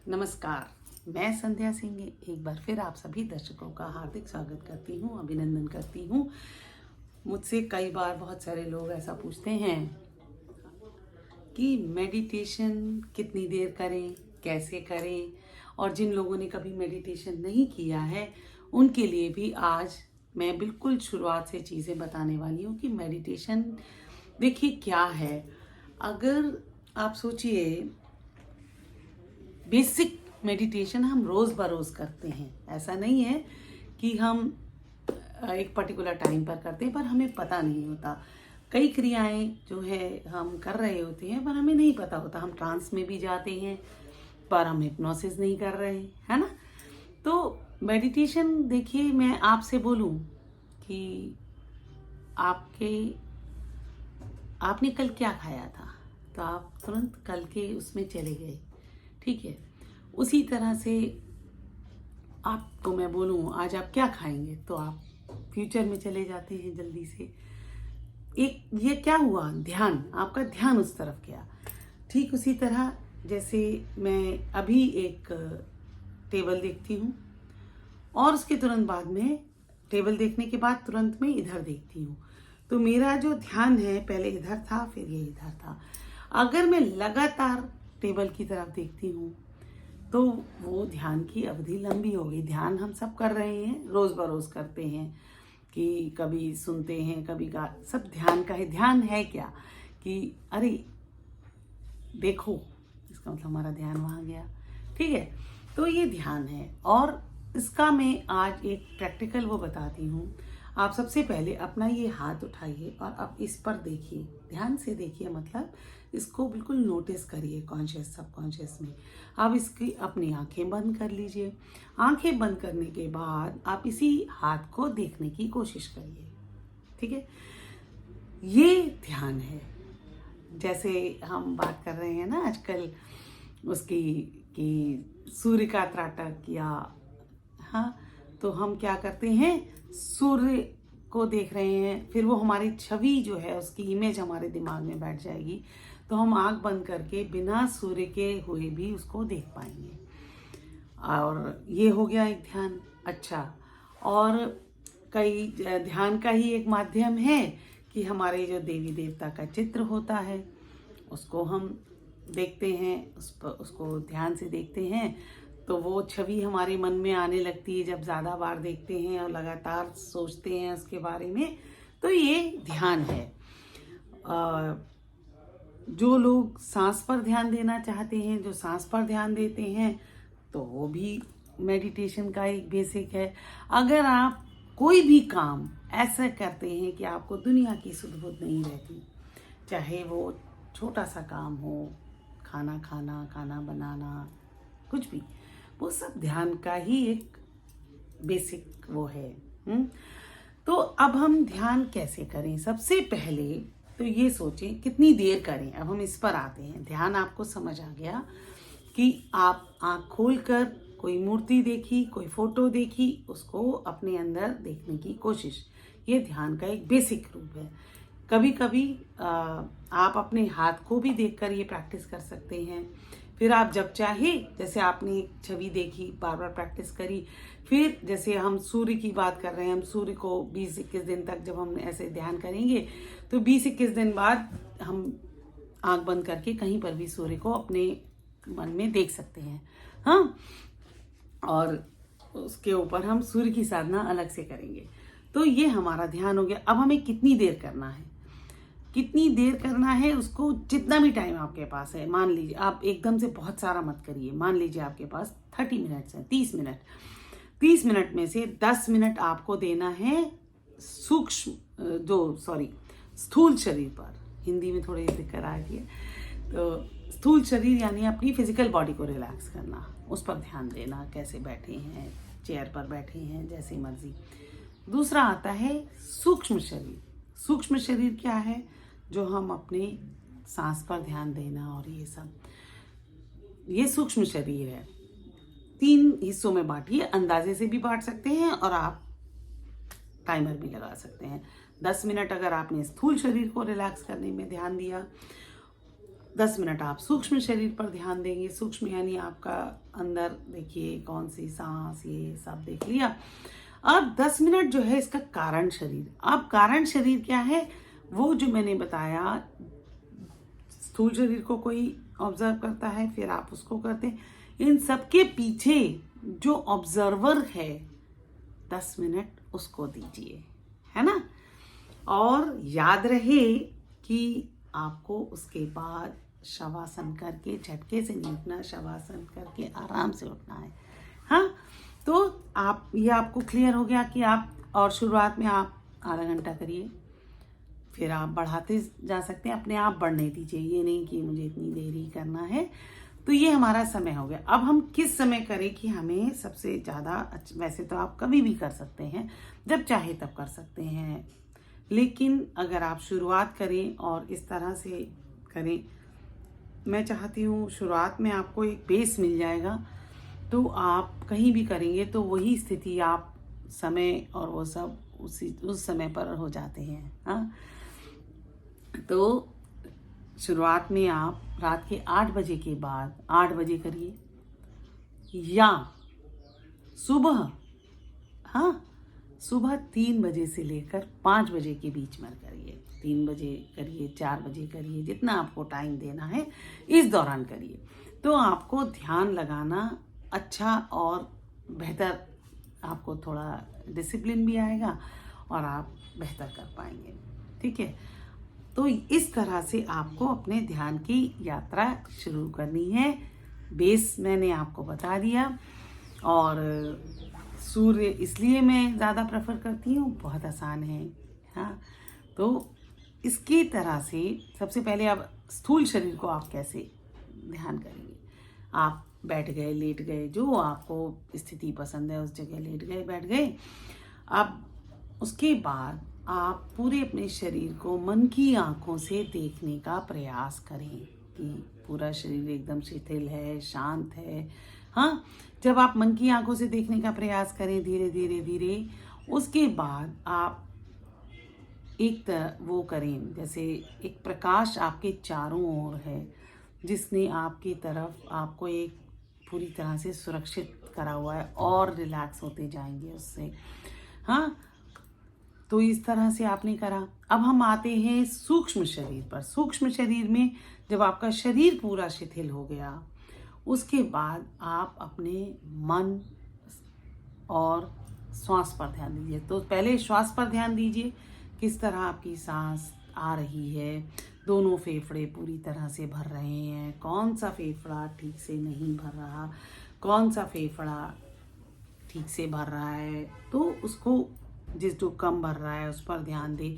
नमस्कार। मैं संध्या सिंह एक बार फिर आप सभी दर्शकों का हार्दिक स्वागत करती हूँ, अभिनंदन करती हूँ। मुझसे कई बार बहुत सारे लोग ऐसा पूछते हैं कि मेडिटेशन कितनी देर करें, कैसे करें, और जिन लोगों ने कभी मेडिटेशन नहीं किया है उनके लिए भी आज मैं बिल्कुल शुरुआत से चीज़ें बताने वाली हूँ कि मेडिटेशन देखिए क्या है। अगर आप सोचिए, बेसिक मेडिटेशन हम रोज़ बरोज़ करते हैं। ऐसा नहीं है कि हम एक पर्टिकुलर टाइम पर करते हैं पर हमें पता नहीं होता। कई क्रियाएं जो है हम कर रहे होते हैं पर हमें नहीं पता होता। हम ट्रांस में भी जाते हैं पर हम हिप्नोसिस नहीं कर रहे, है ना। तो मेडिटेशन देखिए, मैं आपसे बोलूं कि आपने कल क्या खाया था तो आप तुरंत कल के उसमें चले गए, ठीक है। उसी तरह से आपको मैं बोलूं आज आप क्या खाएंगे तो आप फ्यूचर में चले जाते हैं जल्दी से। ये क्या हुआ, ध्यान, आपका ध्यान उस तरफ गया। ठीक उसी तरह जैसे मैं अभी एक टेबल देखती हूँ और उसके तुरंत बाद में टेबल देखने के बाद तुरंत में इधर देखती हूँ, तो मेरा जो ध्यान है पहले इधर था फिर ये इधर था। अगर मैं लगातार टेबल की तरफ देखती हूँ तो वो ध्यान की अवधि लंबी हो गई। ध्यान हम सब कर रहे हैं, रोज बरोज करते हैं कि कभी सुनते हैं कभी सब ध्यान का है। ध्यान है क्या कि अरे देखो, इसका मतलब हमारा ध्यान वहाँ गया, ठीक है। तो ये ध्यान है और इसका मैं आज एक प्रैक्टिकल वो बताती हूँ। आप सबसे पहले अपना ये हाथ उठाइए और अब इस पर देखिए, ध्यान से देखिए, मतलब इसको बिल्कुल नोटिस करिए कॉन्शियस सबकॉन्शियस में। अब इसकी अपनी आंखें बंद कर लीजिए। आंखें बंद करने के बाद आप इसी हाथ को देखने की कोशिश करिए, ठीक है। ये ध्यान है। जैसे हम बात कर रहे हैं ना आजकल उसकी कि सूर्य का त्राटक, या हाँ, तो हम क्या करते हैं, सूर्य को देख रहे हैं, फिर वो हमारी छवि जो है उसकी इमेज हमारे दिमाग में बैठ जाएगी, तो हम आंख बंद करके बिना सूर्य के हुए भी उसको देख पाएंगे। और ये हो गया एक ध्यान। अच्छा, और कई ध्यान का ही एक माध्यम है कि हमारे जो देवी देवता का चित्र होता है उसको हम देखते हैं, उसको ध्यान से देखते हैं तो वो छवि हमारे मन में आने लगती है। जब ज़्यादा बार देखते हैं और लगातार सोचते हैं उसके बारे में, तो ये ध्यान है। जो लोग सांस पर ध्यान देना चाहते हैं, जो सांस पर ध्यान देते हैं, तो वो भी मेडिटेशन का एक बेसिक है। अगर आप कोई भी काम ऐसा करते हैं कि आपको दुनिया की सुध बुध नहीं रहती, चाहे वो छोटा सा काम हो, खाना खाना, खाना बनाना, कुछ भी, वो सब ध्यान का ही एक बेसिक वो है। तो अब हम ध्यान कैसे करें? सबसे पहले तो ये सोचें कितनी देर करें। अब हम इस पर आते हैं। ध्यान आपको समझ आ गया कि आप आँख खोलकर कोई मूर्ति देखी, कोई फोटो देखी, उसको अपने अंदर देखने की कोशिश, ये ध्यान का एक बेसिक रूप है। कभी कभी आप अपने हाथ को भी देखकर ये प्रैक्टिस कर सकते हैं। फिर आप जब चाहे, जैसे आपने एक छवि देखी, बार बार प्रैक्टिस करी। फिर जैसे हम सूर्य की बात कर रहे हैं, हम सूर्य को 20-21 दिन तक जब हम ऐसे ध्यान करेंगे तो 20-21 दिन बाद हम आंख बंद करके कहीं पर भी सूर्य को अपने मन में देख सकते हैं, हाँ। और उसके ऊपर हम सूर्य की साधना अलग से करेंगे। तो ये हमारा ध्यान हो गया। अब हमें कितनी देर करना है, कितनी देर करना है, उसको जितना भी टाइम आपके पास है। मान लीजिए आप एकदम से बहुत सारा मत करिए। मान लीजिए आपके पास 30 मिनट्स है, 30 मिनट। 30 मिनट में से 10 मिनट आपको देना है स्थूल शरीर पर। हिंदी में थोड़ी दिक्कत आ रही है, तो स्थूल शरीर यानी अपनी फिजिकल बॉडी को रिलैक्स करना, उस पर ध्यान देना। कैसे बैठे हैं, चेयर पर बैठे हैं, जैसी मर्जी। दूसरा आता है सूक्ष्म शरीर। सूक्ष्म शरीर क्या है? जो हम अपने सांस पर ध्यान देना और ये सब, ये सूक्ष्म शरीर है। 3 हिस्सों में बांटिए। अंदाजे से भी बांट सकते हैं और आप टाइमर भी लगा सकते हैं। 10 मिनट अगर आपने स्थूल शरीर को रिलैक्स करने में ध्यान दिया, 10 मिनट आप सूक्ष्म शरीर पर ध्यान देंगे। सूक्ष्म यानी आपका अंदर देखिए कौन सी सांस, ये सब देख लिया। अब 10 मिनट जो है इसका कारण शरीर। अब कारण शरीर क्या है, वो जो मैंने बताया, स्थूल शरीर को कोई ऑब्जर्व करता है, फिर आप उसको करते हैं। इन सबके पीछे जो ऑब्जर्वर है 10 मिनट उसको दीजिए, है ना। और याद रहे कि आपको उसके बाद शवासन करके, झटके से नहीं उठना, शवासन करके आराम से उठना है। हाँ, तो आप ये आपको क्लियर हो गया कि आप, और शुरुआत में आप आधा घंटा करिए, फिर आप बढ़ाते जा सकते हैं, अपने आप बढ़ने दीजिए, ये नहीं कि मुझे इतनी देर ही करना है। तो ये हमारा समय हो गया। अब हम किस समय करें कि हमें सबसे ज़्यादा वैसे तो आप कभी भी कर सकते हैं, जब चाहे तब कर सकते हैं, लेकिन अगर आप शुरुआत करें और इस तरह से करें, मैं चाहती हूँ शुरुआत में आपको एक बेस मिल जाएगा, तो आप कहीं भी करेंगे तो वही स्थिति आप समय और वो सब उस समय पर हो जाते हैं। हाँ, तो शुरुआत में आप रात के 8 बजे के बाद 8 बजे करिए, या सुबह, हाँ, सुबह 3 बजे से लेकर 5 बजे के बीच में करिए। 3 बजे करिए, 4 बजे करिए, जितना आपको टाइम देना है इस दौरान करिए। तो आपको ध्यान लगाना अच्छा और बेहतर, आपको थोड़ा डिसिप्लिन भी आएगा और आप बेहतर कर पाएंगे। ठीक है, तो इस तरह से आपको अपने ध्यान की यात्रा शुरू करनी है। बेस मैंने आपको बता दिया, और सूर्य इसलिए मैं ज़्यादा प्रेफर करती हूँ, बहुत आसान है। हाँ, तो इसकी तरह से सबसे पहले अब स्थूल शरीर को आप कैसे ध्यान करेंगे। आप बैठ गए, लेट गए, जो आपको स्थिति पसंद है उस जगह लेट गए, बैठ गए। अब उसके बाद आप पूरे अपने शरीर को मन की आंखों से देखने का प्रयास करें कि पूरा शरीर एकदम शिथिल है, शांत है। हाँ, जब आप मन की आंखों से देखने का प्रयास करें धीरे धीरे धीरे, उसके बाद आप एक वो करें, जैसे एक प्रकाश आपके चारों ओर है, जिसने आपकी तरफ आपको एक पूरी तरह से सुरक्षित करा हुआ है, और रिलैक्स होते जाएंगे उससे। हाँ, तो इस तरह से आपने करा। अब हम आते हैं सूक्ष्म शरीर पर। सूक्ष्म शरीर में जब आपका शरीर पूरा शिथिल हो गया, उसके बाद आप अपने मन और श्वास पर ध्यान दीजिए। तो पहले श्वास पर ध्यान दीजिए, किस तरह आपकी सांस आ रही है, दोनों फेफड़े पूरी तरह से भर रहे हैं, कौन सा फेफड़ा ठीक से नहीं भर रहा, कौन सा फेफड़ा ठीक से भर रहा है, तो उसको जो कम भर रहा है उस पर ध्यान दे।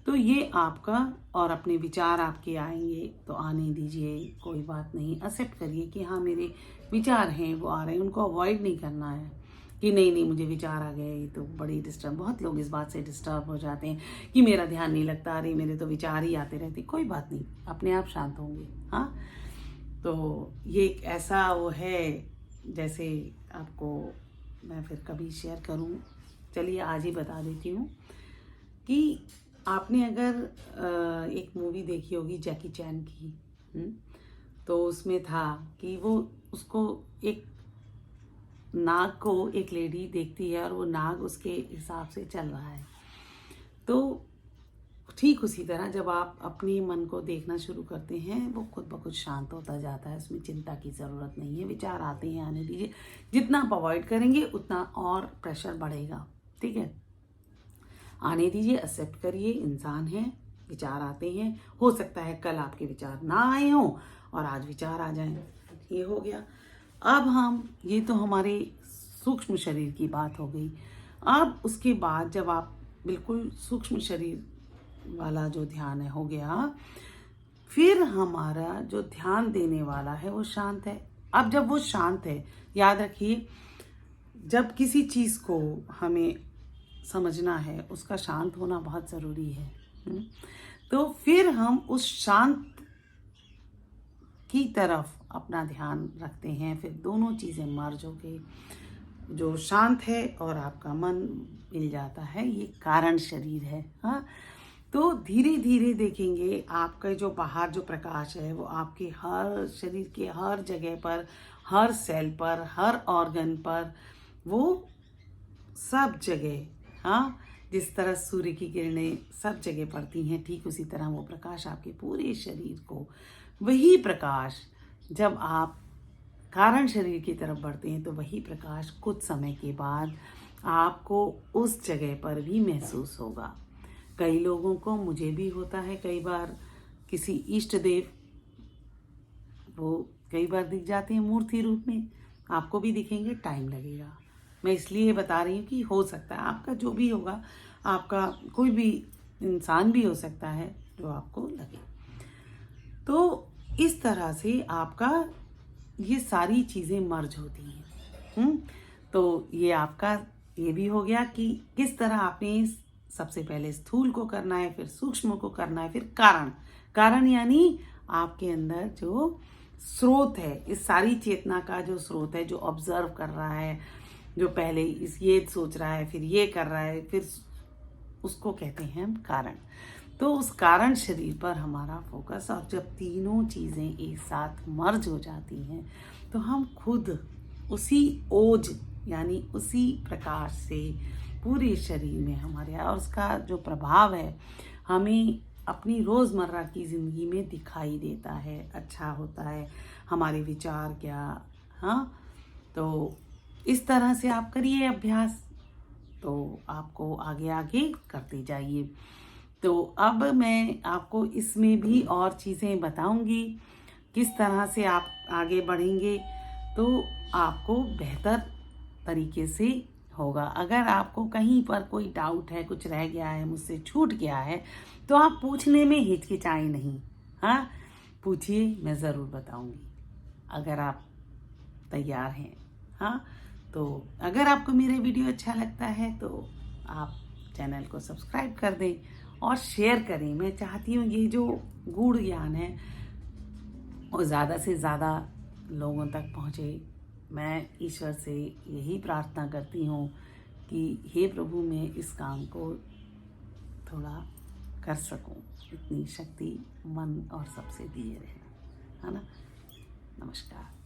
तो ये आपका, और अपने विचार आपके आएंगे तो आने दीजिए, कोई बात नहीं, एक्सेप्ट करिए कि हाँ मेरे विचार हैं वो आ रहे हैं, उनको अवॉइड नहीं करना है कि नहीं नहीं मुझे विचार आ गए, ये तो बड़ी डिस्टर्ब, बहुत लोग इस बात से डिस्टर्ब हो जाते हैं कि मेरा ध्यान नहीं लगता, अरे मेरे तो विचार ही आते रहते। कोई बात नहीं, अपने आप शांत होंगे। हाँ, तो ये एक ऐसा वो है, जैसे आपको मैं फिर कभी शेयर करूं, चलिए आज ही बता देती हूँ कि आपने अगर एक मूवी देखी होगी जैकी चैन की, तो उसमें था कि वो उसको एक नाग को एक लेडी देखती है और वो नाग उसके हिसाब से चल रहा है। तो ठीक उसी तरह जब आप अपने मन को देखना शुरू करते हैं, वो खुद ब खुद शांत होता जाता है, उसमें चिंता की ज़रूरत नहीं है। विचार आते हैं, आने दीजिए, जितना आप अवॉइड करेंगे उतना और प्रेशर बढ़ेगा। ठीक है, आने दीजिए, एक्सेप्ट करिए, इंसान है, विचार आते हैं, हो सकता है कल आपके विचार ना आए हों और आज विचार आ जाएं, ये हो गया। अब हम, ये तो हमारे सूक्ष्म शरीर की बात हो गई। अब उसके बाद जब आप बिल्कुल सूक्ष्म शरीर वाला जो ध्यान है हो गया, फिर हमारा जो ध्यान देने वाला है वो शांत है। अब जब वो शांत है, याद रखिए जब किसी चीज़ को हमें समझना है उसका शांत होना बहुत ज़रूरी है। तो फिर हम उस शांत की तरफ अपना ध्यान रखते हैं, फिर दोनों चीज़ें मर्ज हो गई, जो शांत है और आपका मन मिल जाता है, ये कारण शरीर है। हाँ, तो धीरे धीरे देखेंगे आपका जो बाहर जो प्रकाश है वो आपके हर शरीर के हर जगह पर, हर सेल पर, हर ऑर्गन पर, वो सब जगह, हाँ, जिस तरह सूर्य की किरणें सब जगह पड़ती हैं, ठीक उसी तरह वो प्रकाश आपके पूरे शरीर को, वही प्रकाश जब आप कारण शरीर की तरफ बढ़ते हैं तो वही प्रकाश कुछ समय के बाद आपको उस जगह पर भी महसूस होगा। कई लोगों को, मुझे भी होता है कई बार, किसी इष्ट देव वो कई बार दिख जाते हैं मूर्ति रूप में, आपको भी दिखेंगे, टाइम लगेगा। मैं इसलिए बता रही हूँ कि हो सकता है आपका जो भी होगा, आपका कोई भी इंसान भी हो सकता है जो आपको लगे। तो इस तरह से आपका ये सारी चीज़ें मर्ज होती हैं। तो ये आपका ये भी हो गया कि किस तरह आपने सबसे पहले स्थूल को करना है, फिर सूक्ष्म को करना है, फिर कारण। कारण यानी आपके अंदर जो स्रोत है, इस सारी चेतना का जो स्रोत है, जो ऑब्जर्व कर रहा है, जो पहले ये सोच रहा है, फिर ये कर रहा है, फिर उसको कहते हैं हम कारण। तो उस कारण शरीर पर हमारा फोकस, और जब तीनों चीज़ें एक साथ मर्ज हो जाती हैं तो हम खुद उसी ओज यानी उसी प्रकाश से पूरे शरीर में हमारे, और उसका जो प्रभाव है हमें अपनी रोज़मर्रा की ज़िंदगी में दिखाई देता है, अच्छा होता है, हमारे विचार क्या, हाँ। तो इस तरह से आप करिए अभ्यास, तो आपको आगे आगे करते जाइए। तो अब मैं आपको इसमें भी और चीज़ें बताऊंगी, किस तरह से आप आगे बढ़ेंगे तो आपको बेहतर तरीके से होगा। अगर आपको कहीं पर कोई डाउट है, कुछ रह गया है, मुझसे छूट गया है, तो आप पूछने में हिचकिचाएं नहीं, हाँ, पूछिए, मैं ज़रूर बताऊंगी अगर आप तैयार हैं, हाँ। तो अगर आपको मेरे वीडियो अच्छा लगता है तो आप चैनल को सब्सक्राइब कर दें और शेयर करें। मैं चाहती हूँ ये जो गूढ़ ज्ञान है वो ज़्यादा से ज़्यादा लोगों तक पहुँचे। मैं ईश्वर से यही प्रार्थना करती हूँ कि हे प्रभु, मैं इस काम को थोड़ा कर सकूँ, इतनी शक्ति मन और सबसे दिए रहना, है ना। नमस्कार।